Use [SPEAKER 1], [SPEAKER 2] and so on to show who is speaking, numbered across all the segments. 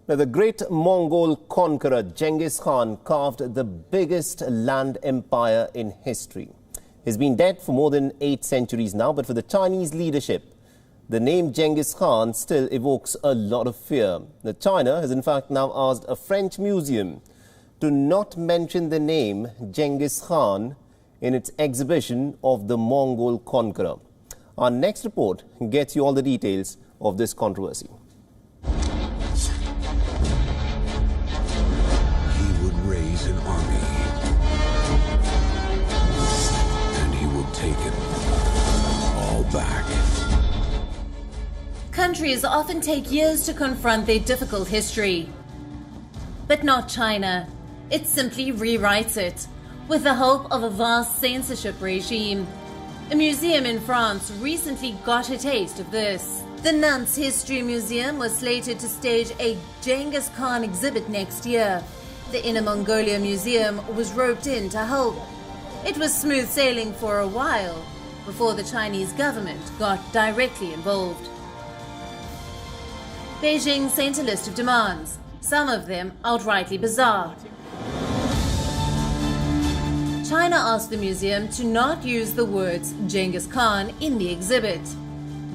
[SPEAKER 1] Now, the great Mongol conqueror Genghis Khan carved the biggest land empire in history. He's been dead for more than 8 centuries now, but for the Chinese leadership, the name Genghis Khan still evokes a lot of fear. Now, China has in fact now asked a French museum to not mention the name Genghis Khan in its exhibition of the Mongol Conqueror. Our next report gets you all the details of this controversy.
[SPEAKER 2] Raise an army, and he will take it all back.
[SPEAKER 3] Countries often take years to confront their difficult history. But not China. It simply rewrites it, with the help of a vast censorship regime. A museum in France recently got a taste of this. The Nantes History Museum was slated to stage a Genghis Khan exhibit next year. The Inner Mongolia Museum was roped in to help. It was smooth sailing for a while before the Chinese government got directly involved. Beijing sent a list of demands, some of them outrightly bizarre. China asked the museum to not use the words Genghis Khan in the exhibit.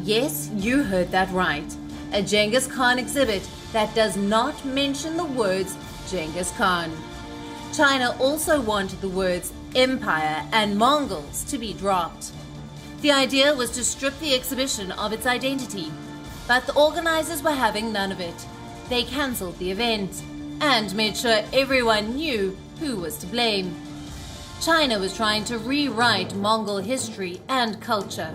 [SPEAKER 3] Yes, you heard that right. A Genghis Khan exhibit that does not mention the words Genghis Khan. China also wanted the words Empire and Mongols to be dropped. The idea was to strip the exhibition of its identity, but the organizers were having none of it. They cancelled the event and made sure everyone knew who was to blame. China was trying to rewrite Mongol history and culture,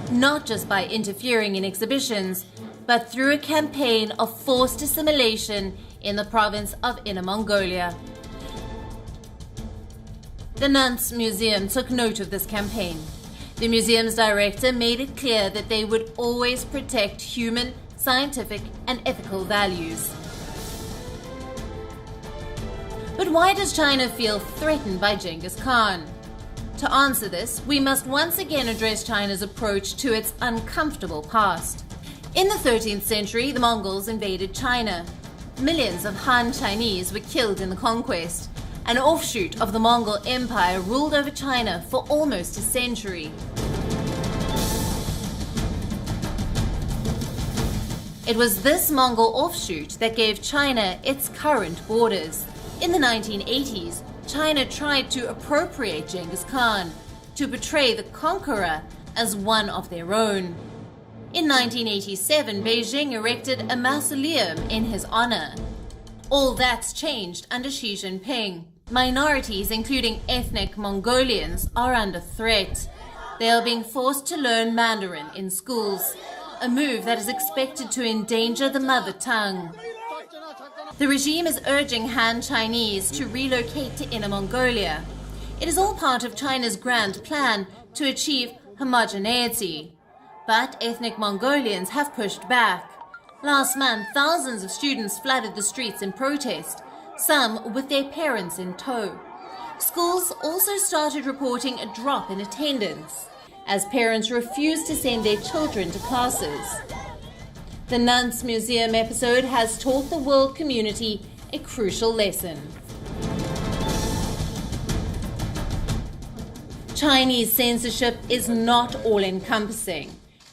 [SPEAKER 3] not just by interfering in exhibitions, but through a campaign of forced assimilation in the province of Inner Mongolia. The Nantes Museum took note of this campaign. The museum's director made it clear that they would always protect human, scientific, and ethical values. But why does China feel threatened by Genghis Khan? To answer this, we must once again address China's approach to its uncomfortable past. In the 13th century, the Mongols invaded China. Millions of Han Chinese were killed in the conquest. An offshoot of the Mongol Empire ruled over China for almost a century. It was this Mongol offshoot that gave China its current borders. In the 1980s, China tried to appropriate Genghis Khan, to portray the conqueror as one of their own. In 1987, Beijing erected a mausoleum in his honor. All that's changed under Xi Jinping. Minorities, including ethnic Mongolians, are under threat. They are being forced to learn Mandarin in schools, a move that is expected to endanger the mother tongue. The regime is urging Han Chinese to relocate to Inner Mongolia. It is all part of China's grand plan to achieve homogeneity. But ethnic Mongolians have pushed back. Last month, thousands of students flooded the streets in protest, some with their parents in tow. Schools also started reporting a drop in attendance, as parents refused to send their children to classes. The Nantes Museum episode has taught the world community a crucial lesson. Chinese censorship is not all-encompassing.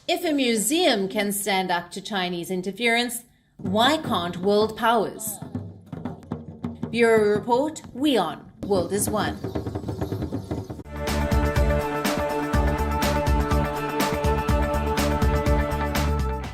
[SPEAKER 3] If a museum can stand up to Chinese interference, why can't world powers? Bureau Report, WION, World is One.